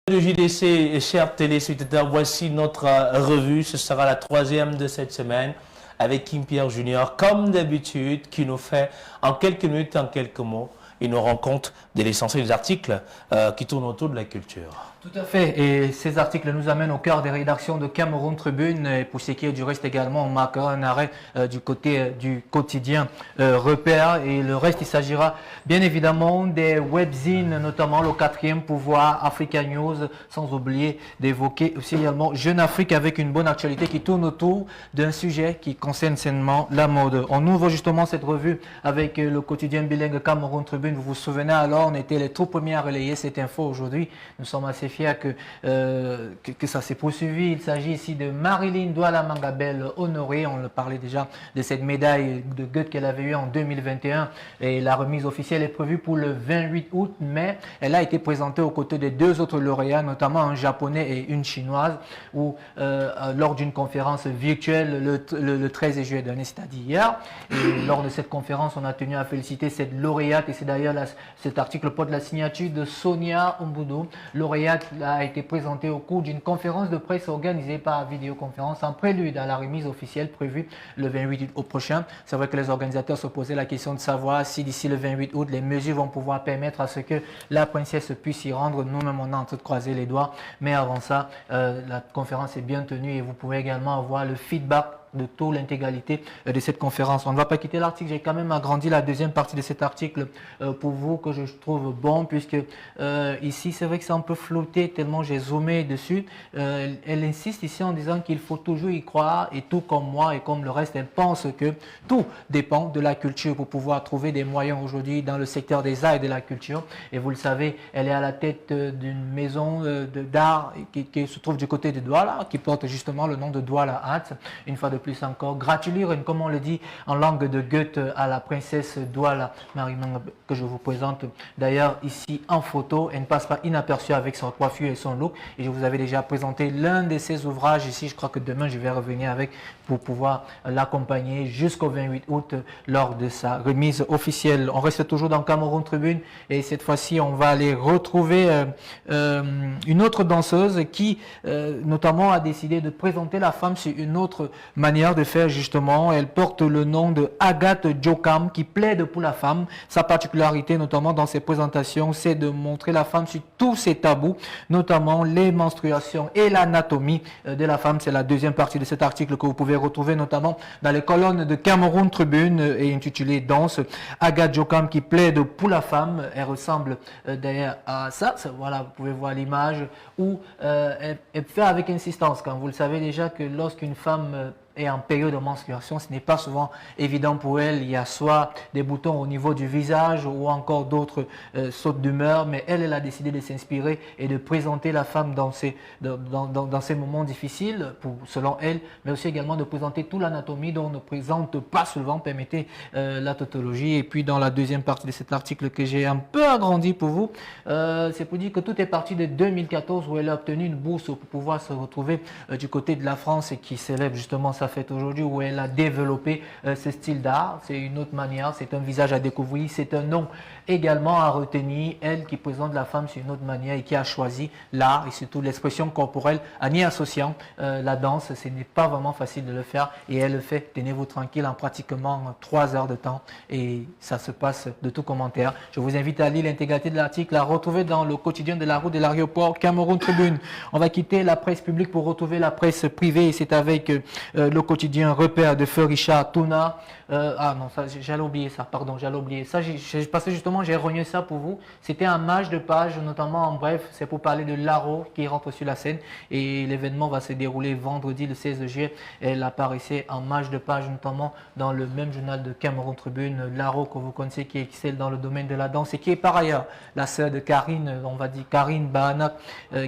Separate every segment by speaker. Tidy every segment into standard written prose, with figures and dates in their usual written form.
Speaker 1: De JDC et chers téléspectateurs, voici notre revue. Ce sera la troisième de cette semaine avec Kim Pierre Junior, comme d'habitude, qui nous fait en quelques minutes, en quelques mots, il nous rend compte de l'essentiel des articles qui tournent autour de la culture.
Speaker 2: Tout à fait, et ces articles nous amènent au cœur des rédactions de Cameroun Tribune. Et pour ce qui est du reste également, on marquera un arrêt du côté du quotidien Repère. Et le reste, il s'agira bien évidemment des webzines, notamment le quatrième pouvoir, Africa News, sans oublier d'évoquer aussi également Jeune Afrique avec une bonne actualité qui tourne autour d'un sujet qui concerne sainement la mode. On ouvre justement cette revue avec le quotidien bilingue Cameroun Tribune. Vous vous souvenez alors, on était les tout premiers à relayer cette info aujourd'hui. Nous sommes assez fiers que ça s'est poursuivi. Il s'agit ici de Marilyn Douala Mangabel honorée. On le parlait déjà de cette médaille de Goethe qu'elle avait eue en 2021 et la remise officielle est prévue pour le 28 août, mais elle a été présentée aux côtés de deux autres lauréats, notamment un japonais et une chinoise, lors d'une conférence virtuelle le 13 juillet dernier, c'est-à-dire hier. Et lors de cette conférence, on a tenu à féliciter cette lauréate et c'est d'ailleurs cet article porte la signature de Sonia Umbudo. Lauréate a été présentée au cours d'une conférence de presse organisée par vidéoconférence en prélude à la remise officielle prévue le 28 août prochain. C'est vrai que les organisateurs se posaient la question de savoir si d'ici le 28 août, les mesures vont pouvoir permettre à ce que la princesse puisse y rendre. Nous-mêmes, on est en train de croiser les doigts. Mais avant ça, la conférence est bien tenue et vous pouvez également avoir le feedback de toute l'intégralité de cette conférence. On ne va pas quitter l'article, j'ai quand même agrandi la deuxième partie de cet article pour vous que je trouve bon, puisque ici c'est vrai que c'est un peu flotté tellement j'ai zoomé dessus. Elle insiste ici en disant qu'il faut toujours y croire et tout comme moi et comme le reste, elle pense que tout dépend de la culture pour pouvoir trouver des moyens aujourd'hui dans le secteur des arts et de la culture. Et vous le savez, elle est à la tête d'une maison d'art qui se trouve du côté de Douala, qui porte justement le nom de Douala Arts. Une fois de plus encore, gratulure, comme on le dit en langue de Goethe, à la princesse Douala Marimang que je vous présente d'ailleurs ici en photo. Elle ne passe pas inaperçue avec son coiffure et son look. Et je vous avais déjà présenté l'un de ses ouvrages ici. Je crois que demain, je vais revenir avec pour pouvoir l'accompagner jusqu'au 28 août lors de sa remise officielle. On reste toujours dans Cameroun Tribune et cette fois-ci, on va aller retrouver une autre danseuse qui, notamment, a décidé de présenter la femme sur une autre manière de faire justement. Elle porte le nom de Agathe Jokam qui plaide pour la femme. Sa particularité notamment dans ses présentations, c'est de montrer la femme sur tous ses tabous, notamment les menstruations et l'anatomie de la femme. C'est la deuxième partie de cet article que vous pouvez retrouver notamment dans les colonnes de Cameroun Tribune et intitulé Danse. Agathe Jokam qui plaide pour la femme. Elle ressemble d'ailleurs à ça. Voilà, vous pouvez voir l'image où elle fait avec insistance. Quand vous le savez déjà que lorsqu'une femme et en période de menstruation, ce n'est pas souvent évident pour elle. Il y a soit des boutons au niveau du visage ou encore d'autres sautes d'humeur, mais elle a décidé de s'inspirer et de présenter la femme dans ces moments difficiles, selon elle, mais aussi également de présenter toute l'anatomie dont on ne présente pas souvent, permettez la tautologie. Et puis dans la deuxième partie de cet article que j'ai un peu agrandi pour vous, c'est pour dire que tout est parti de 2014 où elle a obtenu une bourse pour pouvoir se retrouver du côté de la France et qui célèbre justement sa fête aujourd'hui, où elle a développé ce style d'art. C'est une autre manière, c'est un visage à découvrir, c'est un nom également à retenir. Elle qui présente la femme sur une autre manière et qui a choisi l'art et surtout l'expression corporelle en y associant la danse. Ce n'est pas vraiment facile de le faire et elle le fait, tenez-vous tranquille, en pratiquement 3 heures de temps et ça se passe de tout commentaire. Je vous invite à lire l'intégralité de l'article, à retrouver dans le quotidien de la route de l'aéroport Cameroun Tribune. On va quitter la presse publique pour retrouver la presse privée et c'est avec le quotidien Repère de Feu Richard Touna. Ah non, j'allais oublier ça, pardon, j'allais oublier ça. Parce que justement, j'ai renié ça pour vous. C'était un match de page, notamment en bref, c'est pour parler de Laro qui rentre sur la scène. Et l'événement va se dérouler vendredi, le 16 juillet. Elle apparaissait en match de page, notamment dans le même journal de Cameroun Tribune. Laro, que vous connaissez, qui excelle dans le domaine de la danse et qui est par ailleurs la sœur de Karine, on va dire Karine Bahana,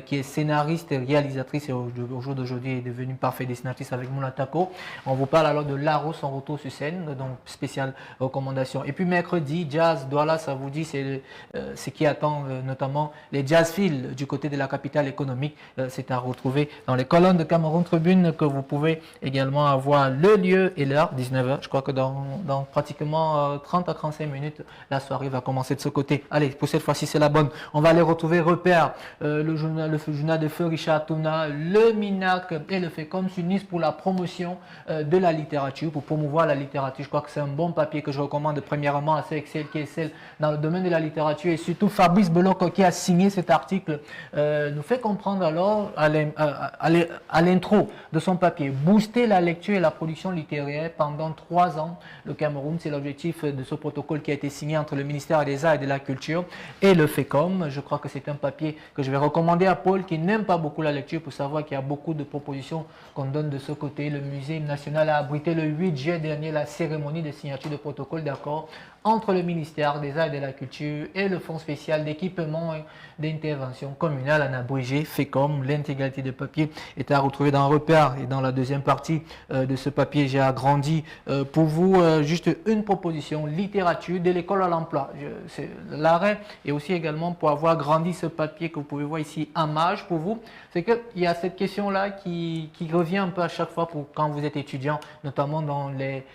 Speaker 2: qui est scénariste et réalisatrice et au jour d'aujourd'hui est devenue parfaite dessinatrice avec Moulata drapeau. On vous parle alors de Laros en retour sur scène, donc spéciale recommandation. Et puis mercredi, Jazz Douala, ça vous dit, c'est ce qui attend notamment les jazzphiles du côté de la capitale économique. C'est à retrouver dans les colonnes de Cameroun Tribune que vous pouvez également avoir le lieu et l'heure, 19h. Je crois que dans pratiquement 30 à 35 minutes, la soirée va commencer de ce côté. Allez, pour cette fois-ci, c'est la bonne. On va aller retrouver Repère, le journal de feu Richard Touna, le MINAC et le FECOM s'unissent pour la promotion de la littérature, pour promouvoir la littérature. Je crois que c'est un bon papier que je recommande premièrement à CXL qui excelle dans le domaine de la littérature, et surtout Fabrice Beloc qui a signé cet article nous fait comprendre alors à l'intro de son papier, booster la lecture et la production littéraire pendant 3 ans. Le Cameroun, c'est l'objectif de ce protocole qui a été signé entre le ministère des Arts et de la Culture et le FECOM. Je crois que c'est un papier que je vais recommander à Paul qui n'aime pas beaucoup la lecture, pour savoir qu'il y a beaucoup de propositions qu'on donne de ce côté. Le Musée national a abrité le 8 juillet dernier la cérémonie de signature de protocole d'accord entre le ministère des Arts et de la Culture et le Fonds spécial d'équipement et d'intervention communale, en abrégé FECOM. L'intégralité du papier est à retrouver dans Repère, et dans la deuxième partie de ce papier, j'ai agrandi pour vous juste une proposition, littérature de l'école à l'emploi. C'est l'arrêt, et aussi également pour avoir grandi ce papier que vous pouvez voir ici en marge pour vous, c'est qu'il y a cette question-là qui revient un peu à chaque fois pour quand vous êtes étudiant, notamment dans les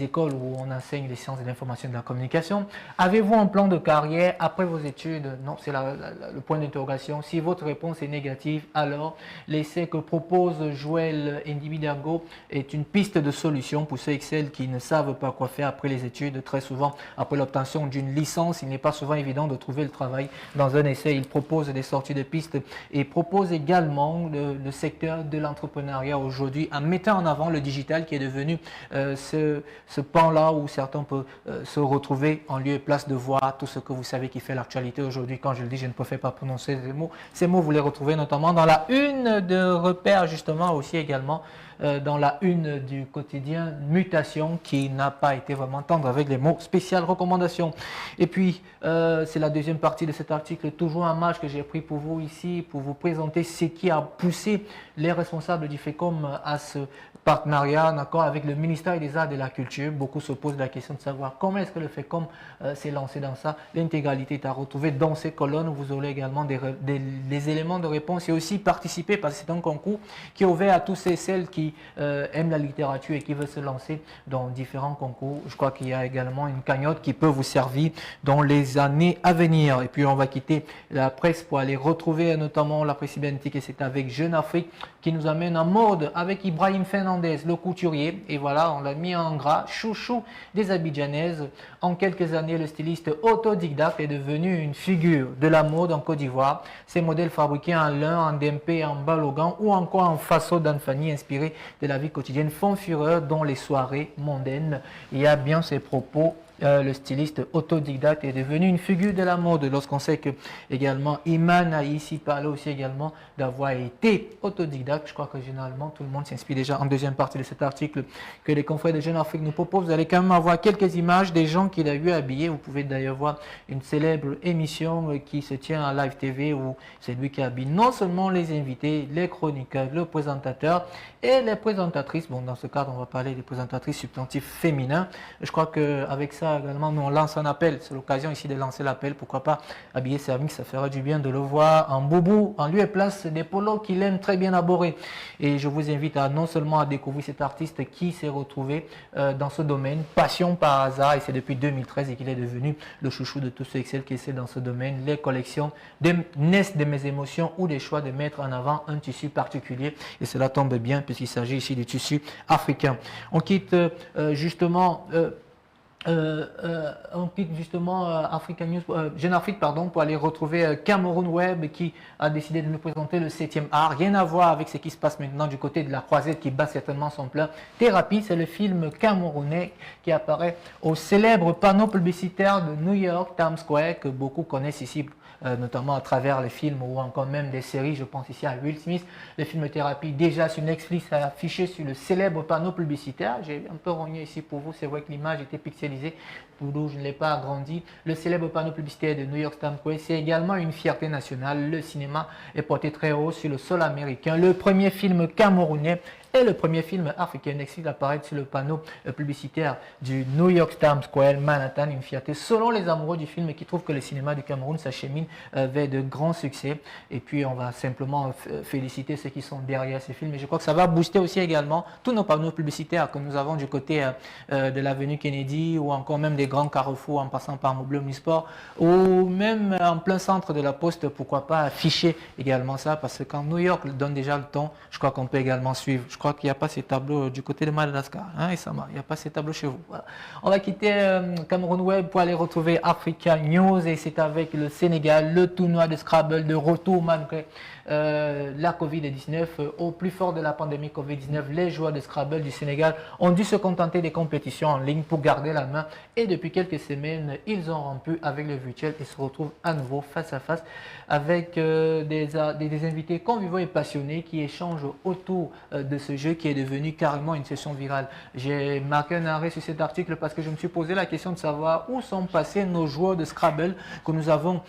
Speaker 2: écoles où on enseigne les sciences de l'information et de la communication. Avez-vous un plan de carrière après vos études? Non, c'est le point d'interrogation. Si votre réponse est négative, alors l'essai que propose Joël Ndibidago est une piste de solution pour ceux et celles qui ne savent pas quoi faire après les études. Très souvent, après l'obtention d'une licence, il n'est pas souvent évident de trouver le travail. Dans un essai, il propose des sorties de pistes et propose également le secteur de l'entrepreneuriat aujourd'hui, en mettant en avant le digital qui est devenu ce pan-là où certains peuvent se retrouver en lieu et place de voir tout ce que vous savez qui fait l'actualité aujourd'hui. Quand je le dis, je ne préfère pas prononcer ces mots. Ces mots, vous les retrouvez notamment dans la une de Repère, justement, aussi également dans la une du quotidien Mutation, qui n'a pas été vraiment tendre avec les mots spéciales recommandations. Et puis, c'est la deuxième partie de cet article, toujours en marge, que j'ai pris pour vous ici, pour vous présenter ce qui a poussé les responsables du FECOM à ce partenariat en accord avec le ministère des Arts et de la Culture. Beaucoup se posent la question de savoir comment est-ce que le FECOM s'est lancé dans ça. L'intégralité est à retrouver dans ces colonnes. Vous aurez également des éléments de réponse et aussi participer, parce que c'est un concours qui est ouvert à tous et celles qui aiment la littérature et qui veulent se lancer dans différents concours. Je crois qu'il y a également une cagnotte qui peut vous servir dans les années à venir. Et puis on va quitter la presse pour aller retrouver notamment la précipité, et c'est avec Jeune Afrique qui nous amène en mode avec Ibrahim Fernandez, le couturier. Et voilà, on l'a mis en gras, chouchou des Abidjanaises. En quelques années, le styliste autodidacte est devenu une figure de la mode en Côte d'Ivoire. Ces modèles fabriqués en lin, en dempé, en balogan ou encore en faso d'Anfani, inspirés de la vie quotidienne, font fureur dans les soirées mondaines. Il y a bien ces propos. Le styliste autodidacte est devenu une figure de la mode, lorsqu'on sait que également Iman a ici parlé aussi également d'avoir été autodidacte. Je crois que généralement tout le monde s'inspire déjà en deuxième partie de cet article que les confrères de Jeune Afrique nous proposent. Vous allez quand même avoir quelques images des gens qu'il a eu habillés. Vous pouvez d'ailleurs voir une célèbre émission qui se tient à Live TV où c'est lui qui habille non seulement les invités, les chroniqueurs, le présentateur et les présentatrices. Bon, dans ce cadre, on va parler des présentatrices substantifs féminins. Je crois qu'avec ça également, nous on lance un appel. C'est l'occasion ici de lancer l'appel. Pourquoi pas habiller Serving, ça fera du bien de le voir en boubou, en lieu et place des polos qu'il aime très bien aborder. Et je vous invite à non seulement à découvrir cet artiste qui s'est retrouvé dans ce domaine, passion par hasard, et c'est depuis 2013 et qu'il est devenu le chouchou de tous ceux et celles qui essaient dans ce domaine, les collections naissent de mes émotions ou des choix de mettre en avant un tissu particulier. Et cela tombe bien puisqu'il s'agit ici du tissu africain. On quitte justement Africa News, Jeune Afrique, pardon, pour aller retrouver Cameroun Web qui a décidé de nous présenter le 7e art. Rien à voir avec ce qui se passe maintenant du côté de la croisette qui bat certainement son plein. Thérapie, c'est le film camerounais qui apparaît au célèbre panneau publicitaire de New York, Times Square, que beaucoup connaissent ici, notamment à travers les films ou encore même des séries. Je pense ici à Will Smith. Le film Thérapie, déjà sur Netflix, a affiché sur le célèbre panneau publicitaire. J'ai un peu rogné ici pour vous. C'est vrai que l'image était pixelisée, d'où je ne l'ai pas agrandi. Le célèbre panneau publicitaire de New York Times Square, c'est également une fierté nationale. Le cinéma est porté très haut sur le sol américain. Le premier film camerounais est le premier film africain d'apparaître sur le panneau publicitaire du New York Times Square, Manhattan, une fierté selon les amoureux du film qui trouvent que le cinéma du Cameroun s'achemine vers de grands succès. Et puis on va simplement féliciter ceux qui sont derrière ces films. Et je crois que ça va booster aussi également tous nos panneaux publicitaires que nous avons du côté de l'avenue Kennedy ou encore même des grands carrefours en passant par Mobleu Omnisport ou même en plein centre de la Poste, pourquoi pas afficher également ça, parce que quand New York donne déjà le ton, je crois qu'on peut également suivre. Je crois qu'il n'y a pas ces tableaux du côté de Madagascar, hein, et ça il n'y a pas ces tableaux chez vous. Voilà. On va quitter Cameroun Web pour aller retrouver Africa News, et c'est avec le Sénégal, le tournoi de Scrabble de retour malgré la Covid-19. Au plus fort de la pandémie Covid-19, les joueurs de Scrabble du Sénégal ont dû se contenter des compétitions en ligne pour garder la main, et depuis quelques semaines, ils ont rompu avec le virtuel et se retrouvent à nouveau face à face avec des invités conviviaux et passionnés qui échangent autour de ce jeu qui est devenu carrément une session virale. J'ai marqué un arrêt sur cet article parce que je me suis posé la question de savoir où sont passés nos joueurs de Scrabble que nous avons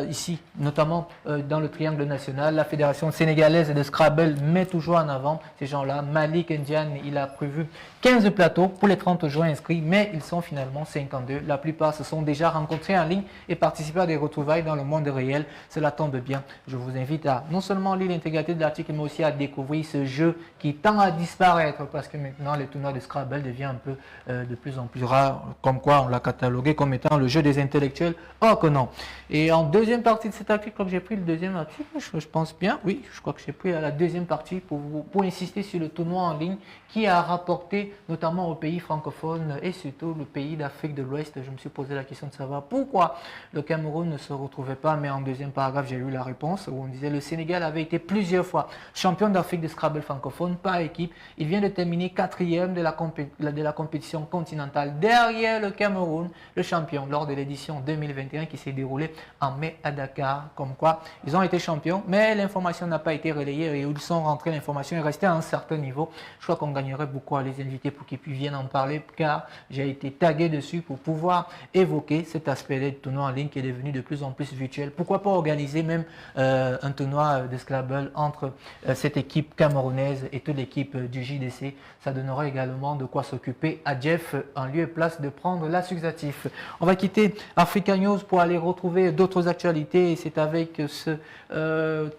Speaker 2: ici, notamment dans le triangle national. La fédération sénégalaise de Scrabble met toujours en avant ces gens-là. Malik Ndiane, il a prévu 15 plateaux pour les 30 joueurs inscrits, mais ils sont finalement 52. La plupart se sont déjà rencontrés en ligne et participé à des retrouvailles dans le monde réel. Cela tombe bien. Je vous invite à non seulement lire l'intégralité de l'article, mais aussi à découvrir ce jeu qui tend à disparaître parce que maintenant les tournois de Scrabble deviennent un peu de plus en plus rares, comme quoi on l'a catalogué comme étant le jeu des intellectuels. Oh que non. Et en deuxième partie de cet article, comme j'ai pris le deuxième article, je pense bien, oui, je crois que j'ai pris la deuxième partie pour insister sur le tournoi en ligne qui a rapporté notamment aux pays francophones et surtout le pays d'Afrique de l'Ouest. Je me suis posé la question de savoir pourquoi le Cameroun ne se retrouvait pas, mais en deuxième paragraphe, j'ai eu la réponse où on disait le Sénégal avait été plusieurs fois champion d'Afrique de Scrabble francophone par équipe. Il vient de terminer quatrième de la compétition continentale derrière le Cameroun, le champion lors de l'édition 2021 qui s'est déroulée en mai à Dakar. Comme quoi, ils ont été champions, mais l'information n'a pas été relayée et où ils sont rentrés, l'information est restée à un certain niveau. Je crois qu'on gagnerait beaucoup à les inviter pour qu'ils viennent en parler, car j'ai été tagué dessus pour pouvoir évoquer cet aspect du tournoi en ligne qui est devenu de plus en plus virtuel. Pourquoi pas organiser même un tournoi de Scrabble entre cette équipe camerounaise et toute l'équipe du JDC. Ça donnerait également de quoi s'occuper à Jeff en lieu et place de prendre l'associatif. On va quitter Africa News pour aller retrouver d'autres actualités, et c'est avec ce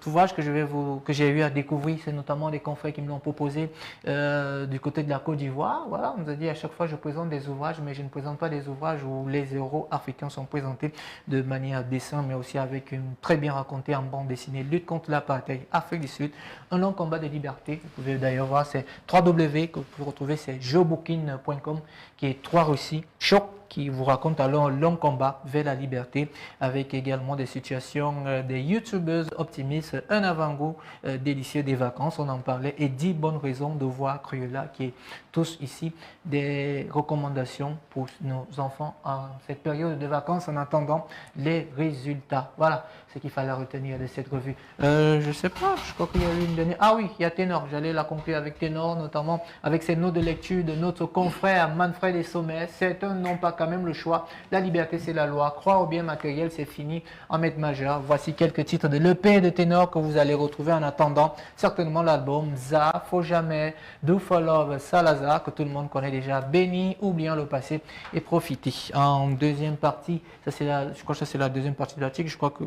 Speaker 2: ouvrage que j'ai eu à découvrir. C'est notamment des confrères qui me l'ont proposé du côté de la Côte d'Ivoire. Voilà, on nous a dit à chaque fois je présente des ouvrages, mais je ne présente pas des ouvrages où les héros africains sont présentés de manière dessin, mais aussi avec une très bien racontée en bande dessinée. Lutte contre l'apartheid, Afrique du Sud, un long combat de liberté. Vous pouvez d'ailleurs voir, c'est www que vous pouvez retrouver, c'est jobooking.com, qui est 3 Russie, choc, qui vous raconte alors un long combat vers la liberté, avec également des situations des youtubeurs optimistes, un avant-goût délicieux des vacances, on en parlait, et 10 bonnes raisons de voir Cruella, qui est tous ici des recommandations pour nos enfants en cette période de vacances en attendant les résultats. Voilà ce qu'il fallait retenir de cette revue. Je ne sais pas, je crois qu'il y a eu une dernière. Ah oui, il y a Ténor, j'allais la conclure avec Ténor, notamment avec ses notes de lecture de notre confrère Manfred et Sommet. Certains n'ont pas quand même le choix. La liberté, c'est la loi. Croire au bien matériel, c'est fini en maître majeur. Voici quelques titres de l'EP de Ténor que vous allez retrouver en attendant. Certainement l'album ZA, Faut jamais, Do for Love, Salazar, que tout le monde connaît déjà, Béni, Oubliant le passé et Profiter. En deuxième partie, ça c'est je crois que c'est la deuxième partie de l'article. Je crois que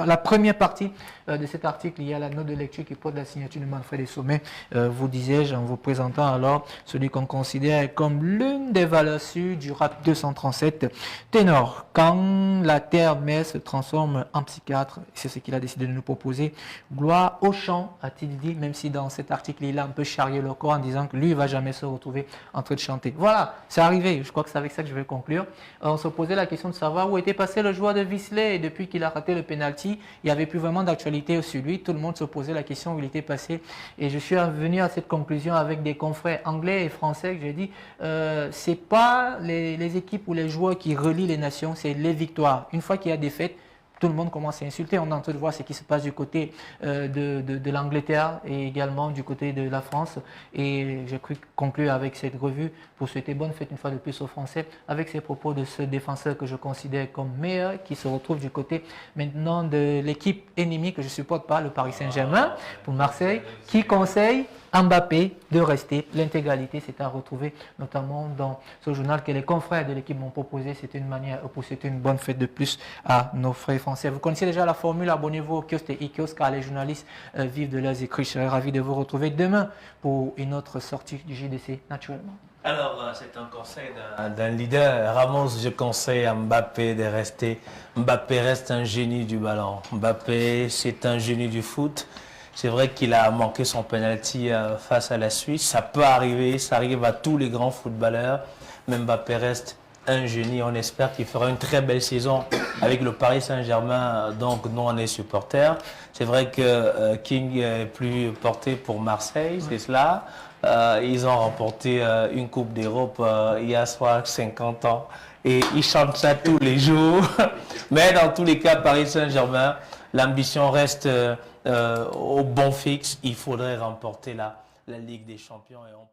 Speaker 2: la première partie de cet article, il y a la note de lecture qui porte la signature de Manfred et Sommet. Vous disais-je en vous présentant alors celui qu'on considère comme l'une des valeurs sûres du rap 237. Ténor, quand la terre-mère se transforme en psychiatre, c'est ce qu'il a décidé de nous proposer. Gloire au chant, a-t-il dit, même si dans cet article il a un peu charrié le corps en disant que lui il va jamais se retrouver en train de chanter. Voilà, c'est arrivé. Je crois que c'est avec ça que je vais conclure. On se posait la question de savoir où était passé le joueur de Wisley, et depuis qu'il a raté le penalty, il n'y avait plus vraiment d'actualité sur lui. Tout le monde se posait la question où il était passé, et je suis venu à cette conclusion avec des confrères anglais et français que j'ai dit c'est pas les équipes ou les joueurs qui relient les nations, c'est les victoires. Une fois qu'il y a défaite, tout le monde commence à insulter. On est en train de voir ce qui se passe du côté de l'Angleterre et également du côté de la France. Et j'ai cru conclure avec cette revue pour souhaiter bonne fête une fois de plus aux Français avec ces propos de ce défenseur que je considère comme meilleur, qui se retrouve du côté maintenant de l'équipe ennemie que je ne supporte pas, le Paris Saint-Germain, pour Marseille, qui conseille à Mbappé de rester. L'intégralité s'est à retrouver notamment dans ce journal que les confrères de l'équipe m'ont proposé. C'était une manière pour souhaiter une bonne fête de plus à nos frères français. Vous connaissez déjà la formule, abonnez-vous au kiosque et e-kiosque car les journalistes vivent de leurs écrits. Je serai ravi de vous retrouver demain pour une autre sortie du JDC naturellement.
Speaker 1: Alors, c'est un conseil d'un leader. Ramos, je conseille à Mbappé de rester. Mbappé reste un génie du ballon. Mbappé, c'est un génie du foot. C'est vrai qu'il a manqué son penalty face à la Suisse. Ça peut arriver, ça arrive à tous les grands footballeurs. Mais Mbappé reste un génie. On espère qu'il fera une très belle saison avec le Paris Saint-Germain. Donc, nous, on est supporters. C'est vrai que King est plus porté pour Marseille, c'est cela. Ils ont remporté une Coupe d'Europe il y a soit 50 ans. Et ils chantent ça tous les jours. Mais dans tous les cas, Paris Saint-Germain, l'ambition reste au bon fixe. Il faudrait remporter la Ligue des Champions. Et on